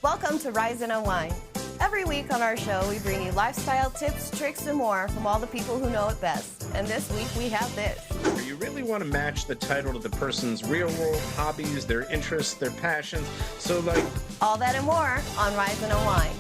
Welcome to Rise Unwind. Every week on our show, we bring you lifestyle tips, tricks, and more from all the people who know it best. And this week, we have this. You really want to match the title to the person's real-world hobbies, their interests, their passions. So, all that and more on Rise Unwind.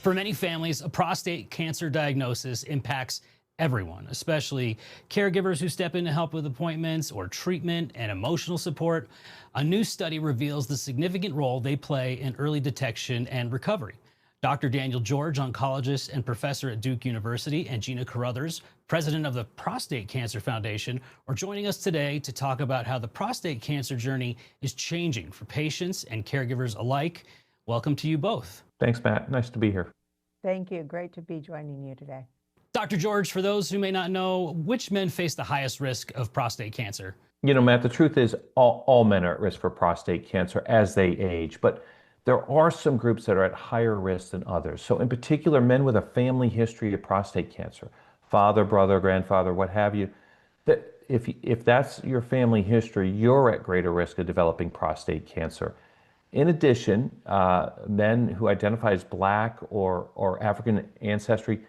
For many families, a prostate cancer diagnosis impacts everyone, especially caregivers who step in to help with appointments or treatment and emotional support. A new study reveals the significant role they play in early detection and recovery. Dr. Daniel George, oncologist and professor at Duke University, and Gina Carithers, president of the Prostate Cancer Foundation, are joining us today to talk about how the prostate cancer journey is changing for patients and caregivers alike. Welcome to you both. Thanks, Matt. Nice to be here. Thank you. Great to be joining you today. Dr. George, for those who may not know, which men face the highest risk of prostate cancer? You know, Matt, the truth is all men are at risk for prostate cancer as they age, but there are some groups that are at higher risk than others. So in particular, men with a family history of prostate cancer, father, brother, grandfather, what have you, that if that's your family history, you're at greater risk of developing prostate cancer. In addition, men who identify as Black or African ancestry,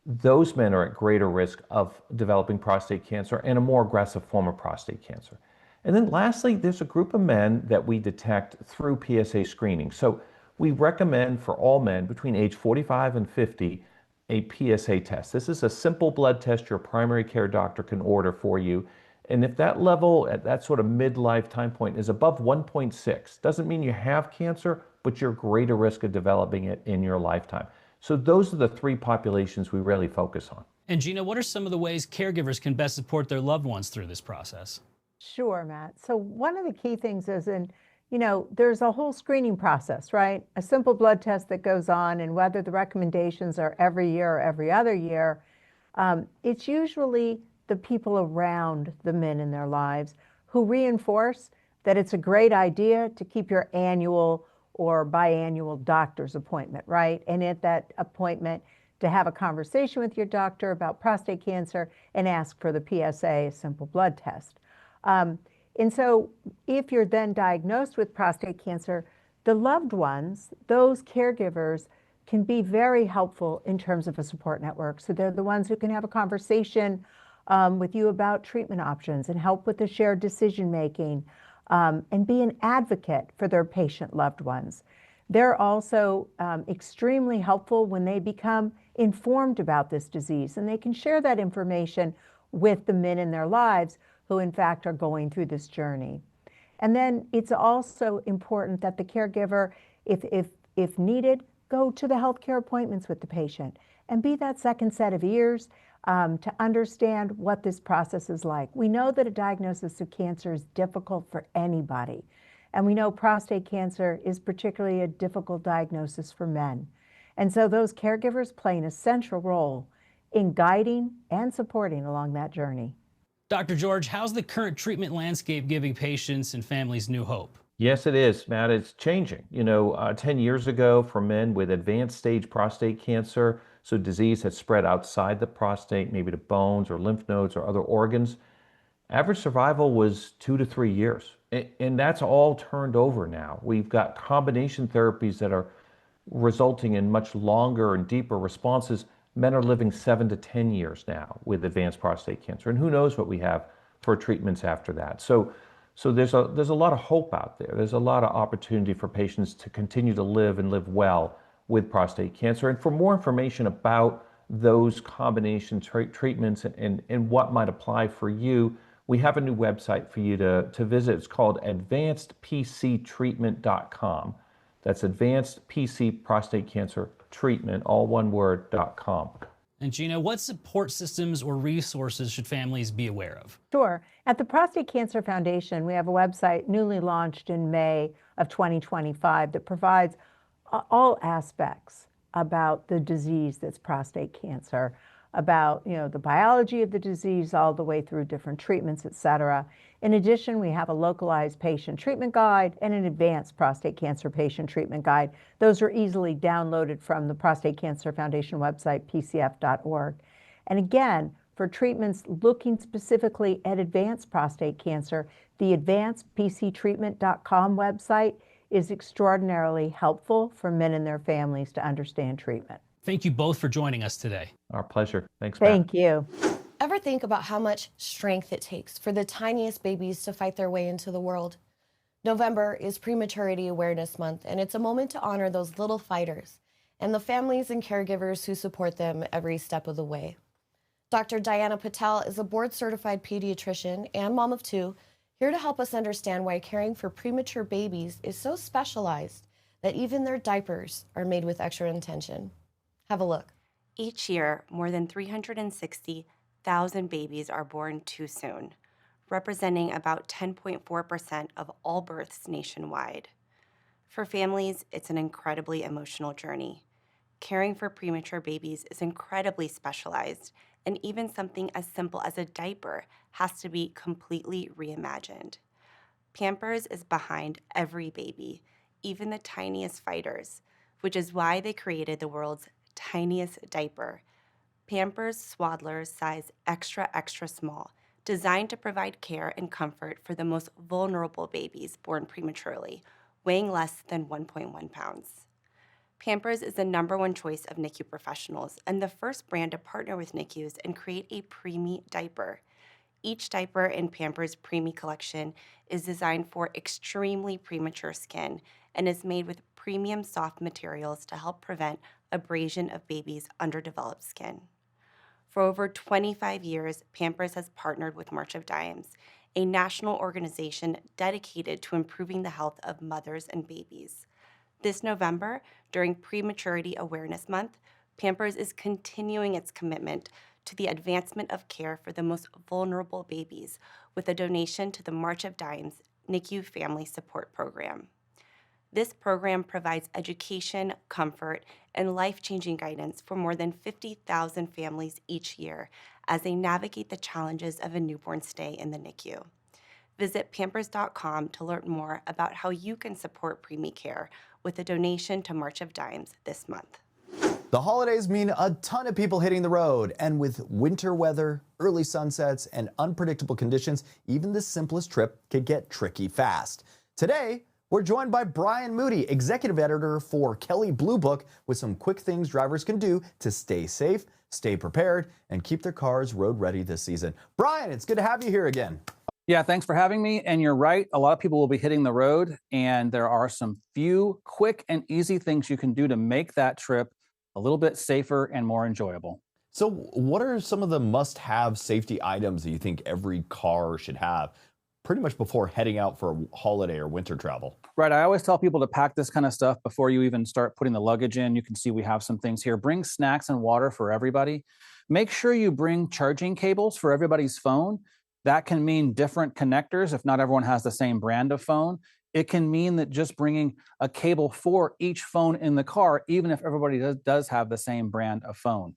those men are at greater risk of developing prostate cancer and a more aggressive form of prostate cancer. And then lastly, there's a group of men that we detect through PSA screening. So we recommend for all men between age 45 and 50 a PSA test. This is a simple blood test your primary care doctor can order for you. And if that level at that sort of midlife time point is above 1.6, doesn't mean you have cancer, but you're greater risk of developing it in your lifetime. So those are the three populations we really focus on. And Gina, what are some of the ways caregivers can best support their loved ones through this process? Sure, Matt. So one of the key things is there's a whole screening process, right? A simple blood test that goes on, and whether the recommendations are every year or every other year, it's usually the people around the men in their lives who reinforce that it's a great idea to keep your annual or biannual doctor's appointment, right? And at that appointment, to have a conversation with your doctor about prostate cancer and ask for the PSA, a simple blood test. And so if you're then diagnosed with prostate cancer, the loved ones, those caregivers, can be very helpful in terms of a support network. So they're the ones who can have a conversation with you about treatment options and help with the shared decision-making, and be an advocate for their patient loved ones. They're also extremely helpful when they become informed about this disease, and they can share that information with the men in their lives who in fact are going through this journey. And then it's also important that the caregiver, if needed, go to the healthcare appointments with the patient and be that second set of ears to understand what this process is like. We know that a diagnosis of cancer is difficult for anybody. And we know prostate cancer is particularly a difficult diagnosis for men. And so those caregivers play an essential role in guiding and supporting along that journey. Dr. George, how's the current treatment landscape giving patients and families new hope? Yes, it is, Matt. It's changing. 10 years ago, for men with advanced stage prostate cancer, so disease had spread outside the prostate, maybe to bones or lymph nodes or other organs, average survival was 2 to 3 years. And that's all turned over now. We've got combination therapies that are resulting in much longer and deeper responses. Men are living 7 to 10 years now with advanced prostate cancer. And who knows what we have for treatments after that. So there's a lot of hope out there. There's a lot of opportunity for patients to continue to live and live well with prostate cancer. And for more information about those combination treatments and what might apply for you, we have a new website for you to visit. It's called advancedpctreatment.com. That's Advanced PC Prostate Cancer Treatment, all one word, .com. And Gina, what support systems or resources should families be aware of? Sure. At the Prostate Cancer Foundation, we have a website newly launched in May of 2025 that provides all aspects about the disease that's prostate cancer, about the biology of the disease all the way through different treatments, et cetera. In addition, we have a localized patient treatment guide and an advanced prostate cancer patient treatment guide. Those are easily downloaded from the Prostate Cancer Foundation website, pcf.org. And again, for treatments looking specifically at advanced prostate cancer, the advancedpctreatment.com website is extraordinarily helpful for men and their families to understand treatment. Thank you both for joining us today. Our pleasure. Thanks, Matt. Thank you. Ever think about how much strength it takes for the tiniest babies to fight their way into the world? November is Prematurity Awareness Month, and it's a moment to honor those little fighters and the families and caregivers who support them every step of the way. Dr. Diana Patel is a board-certified pediatrician and mom of two, here to help us understand why caring for premature babies is so specialized that even their diapers are made with extra intention. Have a look. Each year, more than 360,000 babies are born too soon, representing about 10.4% of all births nationwide. For families, it's an incredibly emotional journey. Caring for premature babies is incredibly specialized, and even something as simple as a diaper has to be completely reimagined. Pampers is behind every baby, even the tiniest fighters, which is why they created the world's tiniest diaper. Pampers Swaddlers size extra, extra small, designed to provide care and comfort for the most vulnerable babies born prematurely, weighing less than 1.1 pounds. Pampers is the #1 choice of NICU professionals and the first brand to partner with NICUs and create a preemie diaper. Each diaper in Pampers' preemie collection is designed for extremely premature skin and is made with premium soft materials to help prevent abrasion of babies' underdeveloped skin. For over 25 years, Pampers has partnered with March of Dimes, a national organization dedicated to improving the health of mothers and babies. This November, during Prematurity Awareness Month, Pampers is continuing its commitment to the advancement of care for the most vulnerable babies with a donation to the March of Dimes NICU Family Support Program. This program provides education, comfort, and life-changing guidance for more than 50,000 families each year as they navigate the challenges of a newborn stay in the NICU. Visit Pampers.com to learn more about how you can support preemie care with a donation to March of Dimes this month. The holidays mean a ton of people hitting the road, and with winter weather, early sunsets, and unpredictable conditions, even the simplest trip can get tricky fast. Today, we're joined by Brian Moody, executive editor for Kelley Blue Book, with some quick things drivers can do to stay safe, stay prepared, and keep their cars road ready this season. Brian, it's good to have you here again. Yeah, thanks for having me. And you're right, a lot of people will be hitting the road, and there are some few quick and easy things you can do to make that trip a little bit safer and more enjoyable. So what are some of the must-have safety items that you think every car should have pretty much before heading out for a holiday or winter travel? Right, I always tell people to pack this kind of stuff before you even start putting the luggage in. You can see we have some things here. Bring snacks and water for everybody. Make sure you bring charging cables for everybody's phone. That can mean different connectors if not everyone has the same brand of phone. It can mean that just bringing a cable for each phone in the car, even if everybody does have the same brand of phone.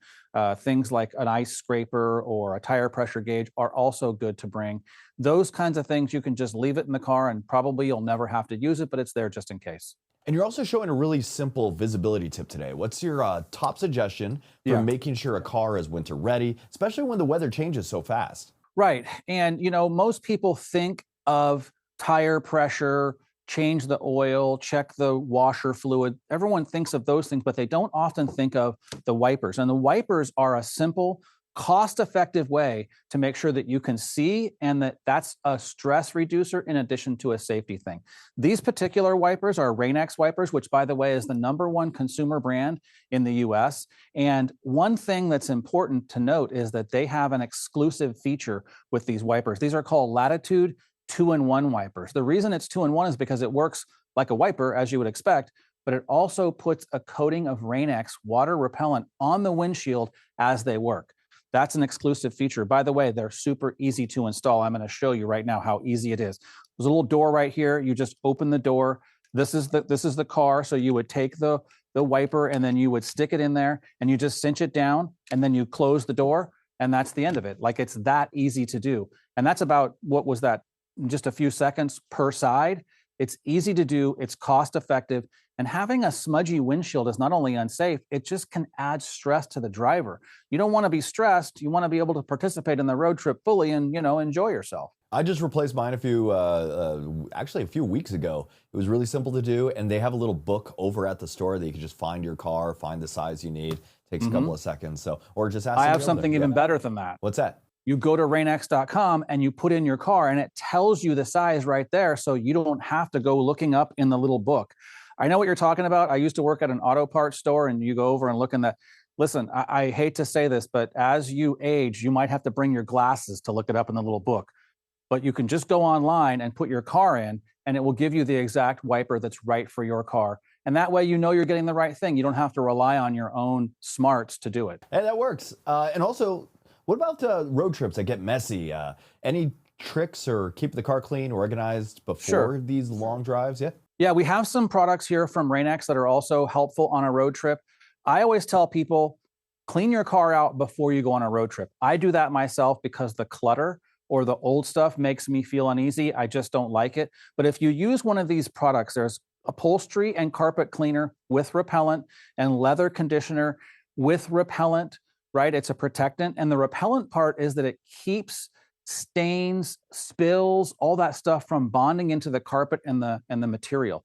Things like an ice scraper or a tire pressure gauge are also good to bring. Those kinds of things, you can just leave it in the car and probably you'll never have to use it, but it's there just in case. And you're also showing a really simple visibility tip today. What's your top suggestion for making sure a car is winter ready, especially when the weather changes so fast? Right. And, you know, most people think of tire pressure, change the oil, check the washer fluid. Everyone thinks of those things, but they don't often think of the wipers. And the wipers are a simple, cost-effective way to make sure that you can see and that that's a stress reducer in addition to a safety thing. These particular wipers are Rain-X wipers, which, by the way, is the #1 consumer brand in the US. And one thing that's important to note is that they have an exclusive feature with these wipers. These are called Latitude 2-in-1 wipers. The reason it's 2-in-1 is because it works like a wiper, as you would expect, but it also puts a coating of Rain-X water repellent on the windshield as they work. That's an exclusive feature. By the way, they're super easy to install. I'm going to show you right now how easy it is. There's a little door right here. You just open the door. This is the car. So you would take the wiper and then you would stick it in there and you just cinch it down and then you close the door and that's the end of it. Like, it's that easy to do. And that's about, what was that? Just a few seconds per side. It's easy to do, it's cost effective, and having a smudgy windshield is not only unsafe, it just can add stress to the driver. You don't want to be stressed, you want to be able to participate in the road trip fully and, enjoy yourself. I just replaced mine actually a few weeks ago. It was really simple to do, and they have a little book over at the store that you can just find your car, find the size you need. Takes a couple of seconds. So, or just ask. I have something even better than that. What's that? You go to rainx.com and you put in your car, and it tells you the size right there, so you don't have to go looking up in the little book. I know what you're talking about. I used to work at an auto parts store, and you go over and look in that. Listen, I hate to say this, but as you age, you might have to bring your glasses to look it up in the little book. But you can just go online and put your car in, and it will give you the exact wiper that's right for your car. And that way, you're getting the right thing. You don't have to rely on your own smarts to do it. And that works. And also, what about road trips that get messy? Any tricks or keep the car clean, organized before these long drives? Yeah, we have some products here from Rain-X that are also helpful on a road trip. I always tell people, clean your car out before you go on a road trip. I do that myself because the clutter or the old stuff makes me feel uneasy. I just don't like it. But if you use one of these products, there's upholstery and carpet cleaner with repellent and leather conditioner with repellent, right? It's a protectant. And the repellent part is that it keeps stains, spills, all that stuff from bonding into the carpet and the material.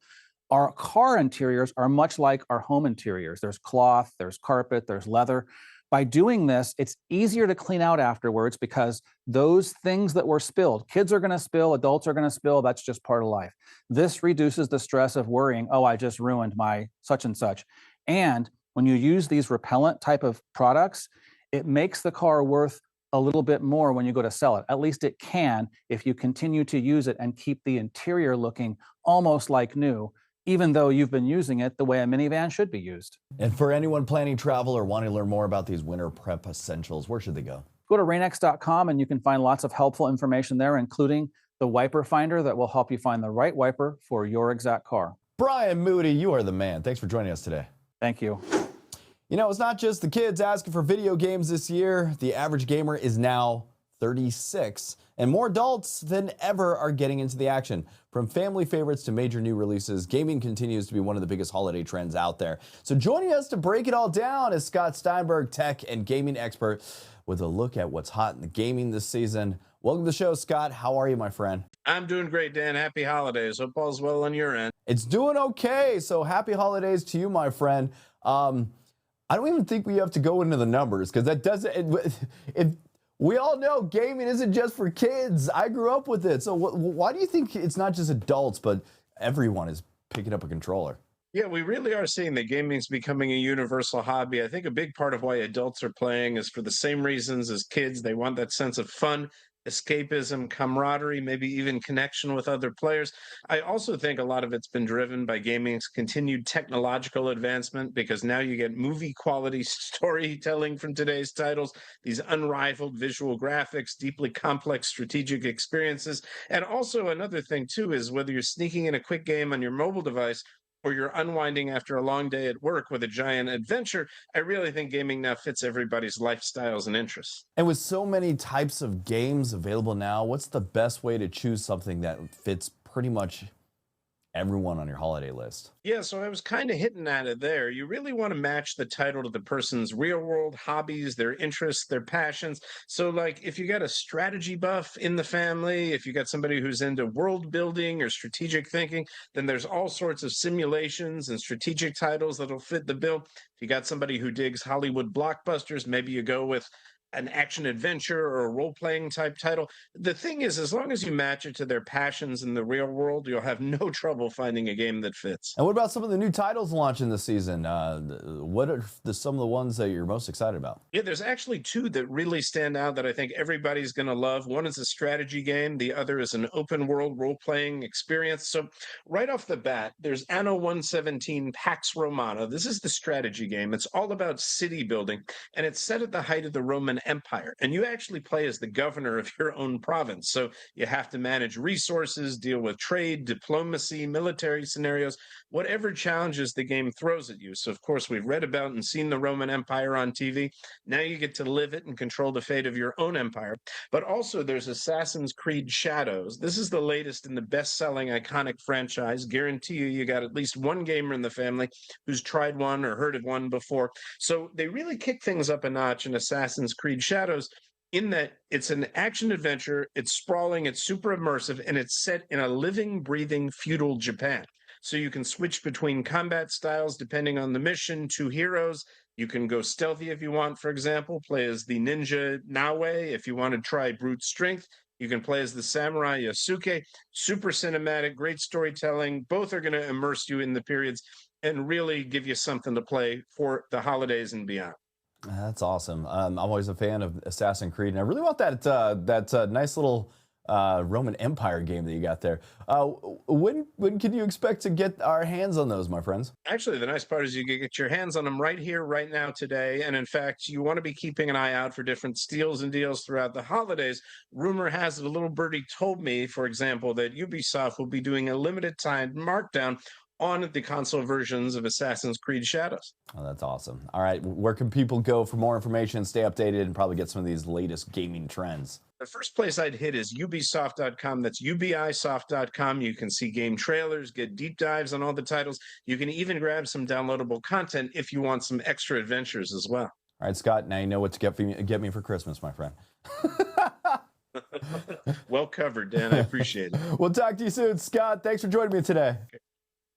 Our car interiors are much like our home interiors. There's cloth, there's carpet, there's leather. By doing this, it's easier to clean out afterwards because those things that were spilled, kids are going to spill, adults are going to spill, that's just part of life. This reduces the stress of worrying, oh, I just ruined my such and such. And when you use these repellent type of products, it makes the car worth a little bit more when you go to sell it. At least it can if you continue to use it and keep the interior looking almost like new, even though you've been using it the way a minivan should be used. And for anyone planning travel or wanting to learn more about these winter prep essentials, where should they go? Go to rainx.com and you can find lots of helpful information there, including the wiper finder that will help you find the right wiper for your exact car. Brian Moody, you are the man. Thanks for joining us today. Thank you. It's not just the kids asking for video games this year. The average gamer is now 36, and more adults than ever are getting into the action. From family favorites to major new releases, gaming continues to be one of the biggest holiday trends out there. So joining us to break it all down is Scott Steinberg, tech and gaming expert, with a look at what's hot in the gaming this season. Welcome to the show, Scott. How are you, my friend? I'm doing great, Dan. Happy holidays. Hope all's well on your end. It's doing okay. So happy holidays to you, my friend. I don't even think we have to go into the numbers because that doesn't. We all know gaming isn't just for kids. I grew up with it. So why do you think it's not just adults, but everyone is picking up a controller? Yeah, we really are seeing that gaming's becoming a universal hobby. I think a big part of why adults are playing is for the same reasons as kids. They want that sense of fun, escapism, camaraderie, maybe even connection with other players. I also think a lot of it's been driven by gaming's continued technological advancement, because now you get movie quality storytelling from today's titles, these unrivaled visual graphics, deeply complex strategic experiences. And also another thing too is whether you're sneaking in a quick game on your mobile device or you're unwinding after a long day at work with a giant adventure, I really think gaming now fits everybody's lifestyles and interests. And with so many types of games available now, what's the best way to choose something that fits pretty much everyone on your holiday list? Yeah, so I was kind of hitting at it there. You really want to match the title to the person's real world hobbies, their interests, their passions. So like if you got a strategy buff in the family, if you got somebody who's into world building or strategic thinking, then there's all sorts of simulations and strategic titles that'll fit the bill. If you got somebody who digs Hollywood blockbusters, maybe you go with an action adventure or a role-playing type title. The thing is, as long as you match it to their passions in the real world, you'll have no trouble finding a game that fits. And what about some of the new titles launching this season? What are some of the ones that you're most excited about? Yeah, there's actually two that really stand out that I think everybody's going to love. One is a strategy game. The other is an open world role-playing experience. So right off the bat, there's Anno 117 Pax Romana. This is the strategy game. It's all about city building, and it's set at the height of the Roman Roman Empire, and you actually play as the governor of your own province. So you have to manage resources, deal with trade, diplomacy, military scenarios, whatever challenges the game throws at you. So, of course, we've read about and seen the Roman Empire on TV. Now you get to live it and control the fate of your own empire. But also, there's Assassin's Creed Shadows. This is the latest in the best-selling iconic franchise. Guarantee you got at least one gamer in the family who's tried one or heard of one before. So they really kick things up a notch in Assassin's Creed Shadows, in that it's an action adventure, it's sprawling, it's super immersive, and it's set in a living, breathing feudal Japan. So you can switch between combat styles depending on the mission, two heroes. You can go stealthy if you want, for example, play as the ninja Naue if you want to try brute strength. You can play as the samurai Yasuke. Super cinematic, great storytelling. Both are going to immerse you in the periods and really give you something to play for the holidays and beyond. That's awesome. I'm always a fan of Assassin's Creed, and I really want that nice little Roman Empire game that you got there. When can you expect to get our hands on those, my friends? Actually, the nice part is you can get your hands on them right here, right now, today. And in fact, you want to be keeping an eye out for different steals and deals throughout the holidays. Rumor has it, a little birdie told me, for example, that Ubisoft will be doing a limited time markdown on the console versions of Assassin's Creed Shadows. Oh, that's awesome. All right, where can people go for more information, stay updated, and probably get some of these latest gaming trends? The first place I'd hit is ubisoft.com. That's ubisoft.com. You can see game trailers, get deep dives on all the titles. You can even grab some downloadable content if you want some extra adventures as well. All right, Scott, now you know what to get me for Christmas, my friend. Well covered, Dan. I appreciate it. We'll talk to you soon. Scott, thanks for joining me today.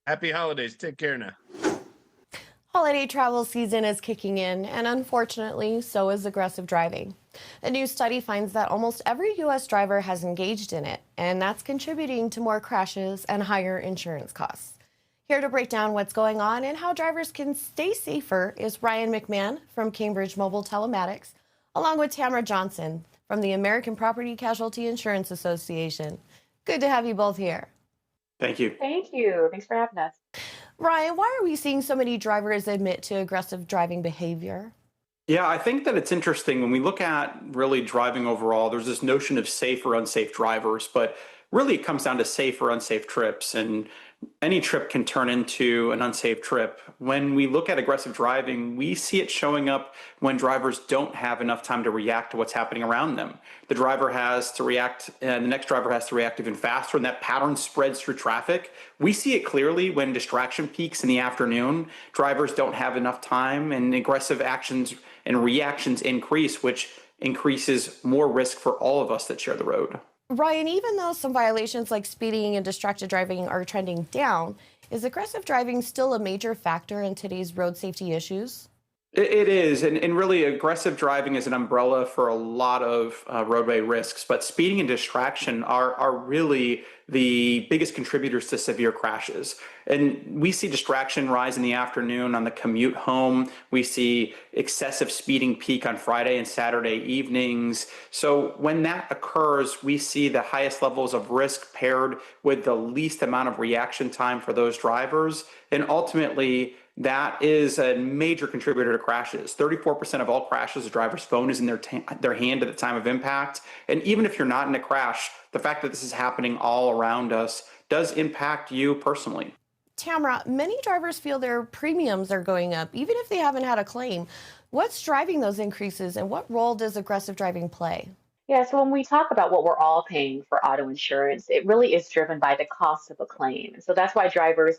Happy holidays. Take care now. Holiday travel season is kicking in, and unfortunately, so is aggressive driving. A new study finds that almost every U.S. driver has engaged in it, and that's contributing to more crashes and higher insurance costs. Here to break down what's going on and how drivers can stay safer is Ryan McMahon from Cambridge Mobile Telematics, along with Tamara Johnson from the American Property Casualty Insurance Association. Good to have you both here. Thank you. Thank you. Thanks for having us. Ryan, why are we seeing so many drivers admit to aggressive driving behavior? Yeah, I think that it's interesting when we look at really driving overall, there's this notion of safe or unsafe drivers, but really it comes down to safe or unsafe trips, and any trip can turn into an unsafe trip. When we look at aggressive driving, we see it showing up when drivers don't have enough time to react to what's happening around them. The driver has to react, and the next driver has to react even faster, and that pattern spreads through traffic. We see it clearly when distraction peaks in the afternoon. Drivers don't have enough time, and aggressive actions and reactions increase, which increases more risk for all of us that share the road. Ryan, even though some violations like speeding and distracted driving are trending down, is aggressive driving still a major factor in today's road safety issues? It is, and really aggressive driving is an umbrella for a lot of roadway risks, but speeding and distraction are really the biggest contributors to severe crashes. And we see distraction rise in the afternoon on the commute home. We see excessive speeding peak on Friday and Saturday evenings. So when that occurs, we see the highest levels of risk paired with the least amount of reaction time for those drivers. And ultimately, that is a major contributor to crashes. 34% of all crashes, the driver's phone is in their hand at the time of impact. And even if you're not in a crash, the fact that this is happening all around us does impact you personally. Tamara, many drivers feel their premiums are going up, even if they haven't had a claim. What's driving those increases, and what role does aggressive driving play? Yeah, so when we talk about what we're all paying for auto insurance, it really is driven by the cost of a claim. So that's why drivers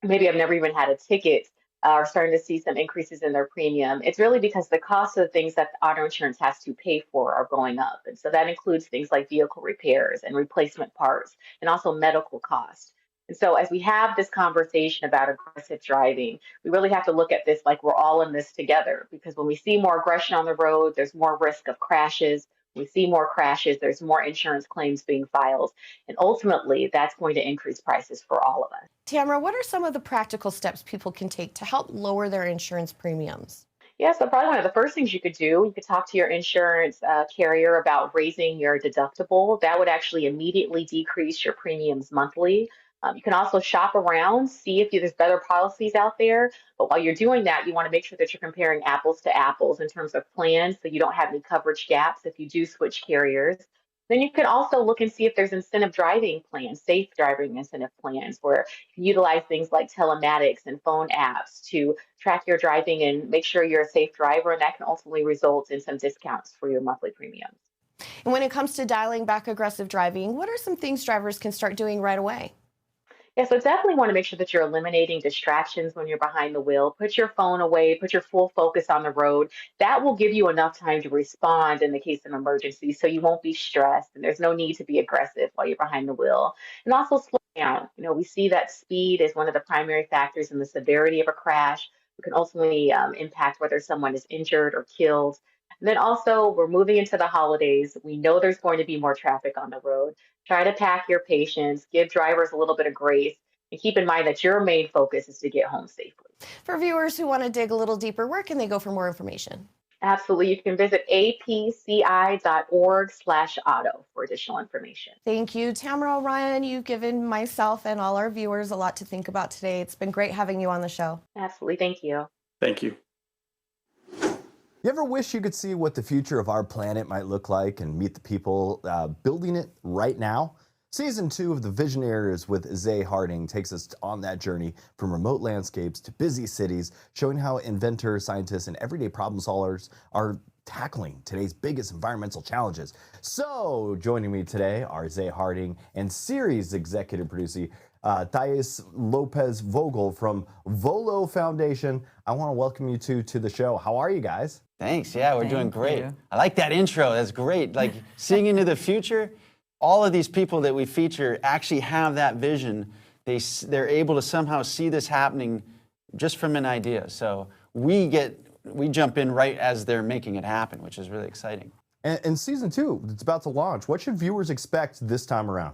maybe have never even had a ticket are starting to see some increases in their premium. It's really because the cost of things that auto insurance has to pay for are going up. And so that includes things like vehicle repairs and replacement parts, and also medical costs. And so as we have this conversation about aggressive driving, we really have to look at this like we're all in this together, because when we see more aggression on the road, there's more risk of crashes. We see more crashes, there's more insurance claims being filed, and ultimately that's going to increase prices for all of us. Tamara, what are some of the practical steps people can take to help lower their insurance premiums? Yeah, so probably one of the first things you could do, you could talk to your insurance carrier about raising your deductible. That would actually immediately decrease your premiums monthly. You can also shop around, see if there's better policies out there. But while you're doing that, you want to make sure that you're comparing apples to apples in terms of plans so you don't have any coverage gaps if you do switch carriers. Then you can also look and see if there's incentive driving plans, safe driving incentive plans, where you can utilize things like telematics and phone apps to track your driving and make sure you're a safe driver, and that can ultimately result in some discounts for your monthly premiums. And when it comes to dialing back aggressive driving, what are some things drivers can start doing right away? Yeah, so definitely want to make sure that you're eliminating distractions when you're behind the wheel. Put your phone away, put your full focus on the road. That will give you enough time to respond in the case of emergency so you won't be stressed and there's no need to be aggressive while you're behind the wheel. And also slow down. We see that speed is one of the primary factors in the severity of a crash. It can ultimately impact whether someone is injured or killed. And then also, we're moving into the holidays. We know there's going to be more traffic on the road. Try to pack your patience, give drivers a little bit of grace, and keep in mind that your main focus is to get home safely. For viewers who want to dig a little deeper, where can they go for more information? Absolutely. You can visit apci.org/auto for additional information. Thank you, Tamara Ryan. You've given myself and all our viewers a lot to think about today. It's been great having you on the show. Absolutely. Thank you. Thank you. You ever wish you could see what the future of our planet might look like and meet the people building it right now? Season 2 of The Visionaries with Zay Harding takes us on that journey from remote landscapes to busy cities, showing how inventors, scientists, and everyday problem solvers are tackling today's biggest environmental challenges. So joining me today are Zay Harding and series executive producer Thais Lopez Vogel from Volo Foundation. I want to welcome you two to the show. How are you guys? Thanks. Yeah, we're doing great. I like that intro. That's great. Like seeing into the future, all of these people that we feature actually have that vision. They're able to somehow see this happening just from an idea. So we jump in right as they're making it happen, which is really exciting. And season 2, it's about to launch. What should viewers expect this time around?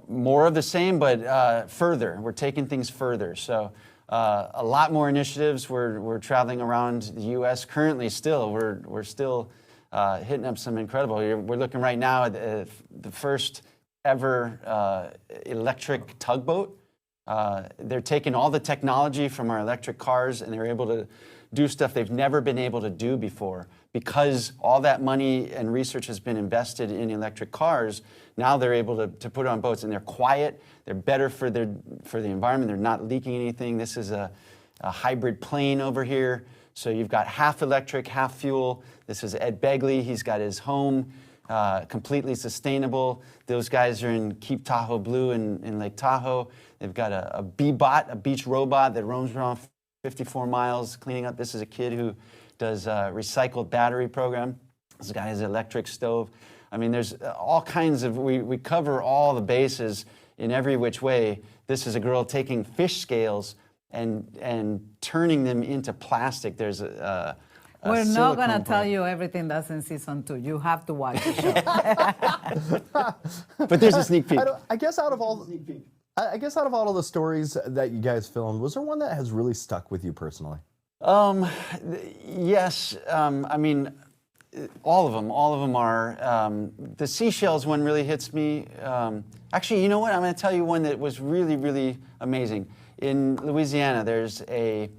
More of the same, but further. We're taking things further. So a lot more initiatives. We're traveling around the U.S. currently. Still, we're still hitting up some incredible. We're looking right now at the first ever electric tugboat. They're taking all the technology from our electric cars and they're able to do stuff they've never been able to do before. Because all that money and research has been invested in electric cars, now they're able to put it on boats, and they're quiet. They're better for the environment. They're not leaking anything. This is a hybrid plane over here. So you've got half electric, half fuel. This is Ed Begley. He's got his home, completely sustainable. Those guys are in Keep Tahoe Blue in Lake Tahoe. They've got a B-bot, a beach robot that roams around 54 miles cleaning up. This is a kid who does a recycled battery program. This guy has an electric stove. I mean, there's all kinds of, we cover all the bases in every which way. This is a girl taking fish scales and turning them into plastic. There's we're not going to tell you everything that's in season 2. You have to watch the show. But there's a sneak peek. I guess out of all of the stories that you guys filmed, was there one that has really stuck with you personally? Yes. I mean, all of them are. The seashells one really hits me. Actually, you know what? I'm going to tell you one that was really, really amazing. In Louisiana, there's a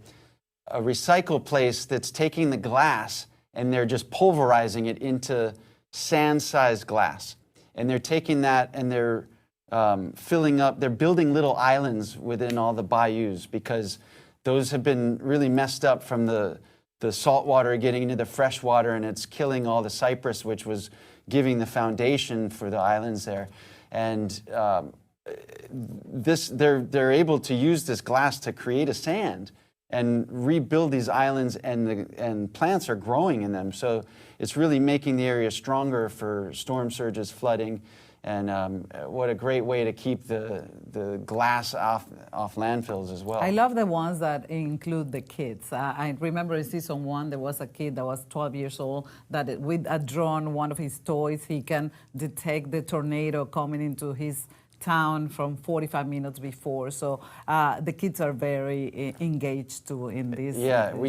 recycle place that's taking the glass and they're just pulverizing it into sand-sized glass. And they're taking that and they're filling up, they're building little islands within all the bayous because those have been really messed up from the salt water getting into the fresh water, and it's killing all the cypress, which was giving the foundation for the islands there. And they're able to use this glass to create a sand and rebuild these islands, and plants are growing in them. So it's really making the area stronger for storm surges, flooding. And what a great way to keep the glass off landfills as well. I love the ones that include the kids. I remember in season 1, there was a kid that was 12 years old that with a drone, one of his toys, he can detect the tornado coming into his town from 45 minutes before. So the kids are very engaged too in this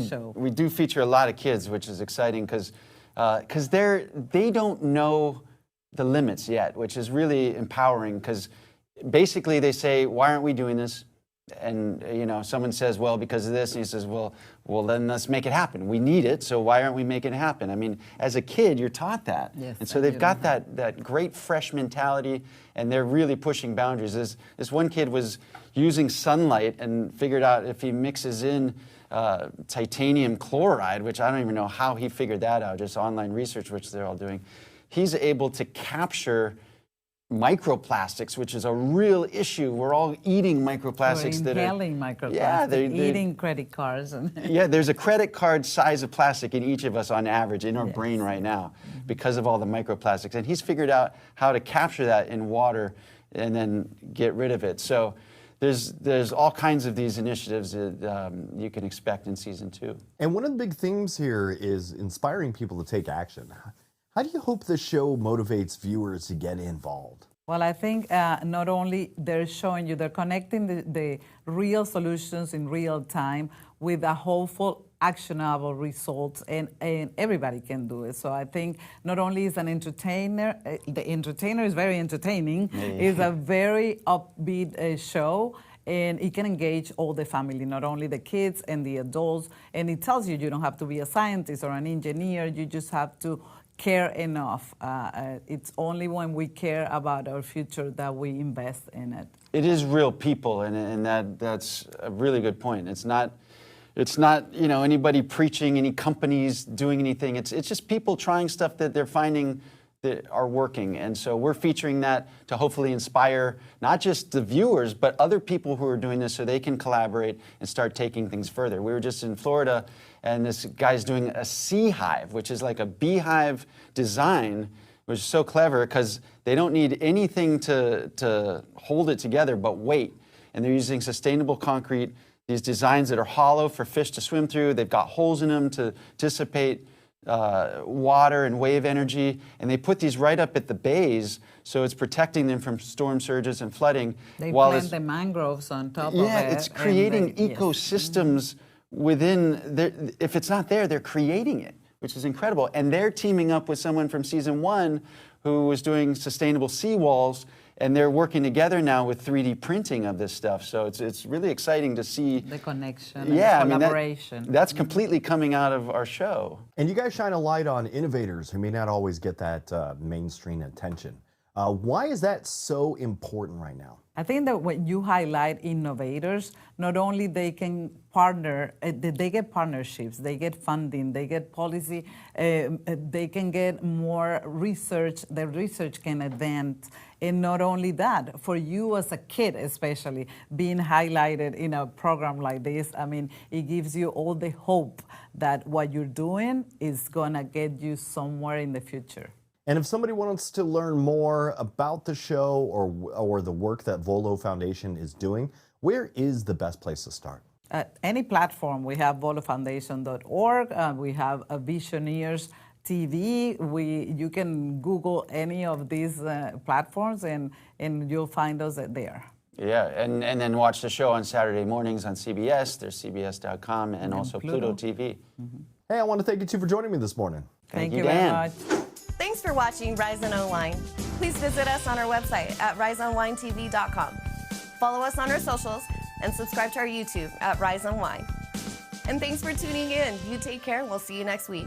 show. We do feature a lot of kids, which is exciting because they don't know the limits yet, which is really empowering because basically they say, why aren't we doing this? And someone says, well, because of this, and he says, well, then let's make it happen. We need it, so why aren't we making it happen? I mean, as a kid, you're taught that, and so they've got that great fresh mentality, and they're really pushing boundaries. This one kid was using sunlight and figured out if he mixes in titanium chloride, which I don't even know how he figured that out, just online research, which they're all doing, he's able to capture microplastics, which is a real issue. We're all eating microplastics. We're inhaling microplastics, they're eating credit cards. Yeah, there's a credit card size of plastic in each of us on average in our brain right now because of all the microplastics. And he's figured out how to capture that in water and then get rid of it. So there's all kinds of these initiatives that you can expect in season 2. And one of the big themes here is inspiring people to take action. How do you hope the show motivates viewers to get involved? Well, I think not only they're showing you, they're connecting the real solutions in real time with a hopeful, actionable results, and everybody can do it. So I think not only is an entertainer, the entertainer is very entertaining, it's a very upbeat show, and it can engage all the family, not only the kids and the adults, and it tells you don't have to be a scientist or an engineer, you just have to care enough. It's only when we care about our future that we invest in it. It is real people, and that's a really good point. It's not anybody preaching, any companies doing anything. It's just people trying stuff that they're finding that are working. And so we're featuring that to hopefully inspire not just the viewers, but other people who are doing this so they can collaborate and start taking things further. We were just in Florida, and this guy's doing a sea hive, which is like a beehive design, which is so clever because they don't need anything to hold it together but weight. And they're using sustainable concrete, these designs that are hollow for fish to swim through. They've got holes in them to dissipate water and wave energy, and they put these right up at the bays, so it's protecting them from storm surges and flooding. They plant the mangroves on top of it. Yeah, it's creating ecosystems within. If it's not there, they're creating it, which is incredible. And they're teaming up with someone from season 1 who was doing sustainable seawalls, and they're working together now with 3D printing of this stuff. So it's really exciting to see the connection, and the collaboration. That's completely coming out of our show. And you guys shine a light on innovators who may not always get that mainstream attention. Why is that so important right now? I think that when you highlight innovators, not only they can partner, they get partnerships, they get funding, they get policy, they can get more research, the research can advance. And not only that, for you as a kid especially, being highlighted in a program like this, I mean, it gives you all the hope that what you're doing is gonna get you somewhere in the future. And if somebody wants to learn more about the show or the work that Volo Foundation is doing, where is the best place to start? Any platform. We have volofoundation.org. We have Visioneers TV. You can Google any of these platforms, and you'll find us there. Yeah, and then watch the show on Saturday mornings on CBS. There's CBS.com and also Pluto TV. Mm-hmm. Hey, I want to thank you two for joining me this morning. Thank you very much. Thanks for watching Rise Unwind. Please visit us on our website at riseunwindtv.com. Follow us on our socials and subscribe to our YouTube at Rise Unwind. And thanks for tuning in. You take care, and we'll see you next week.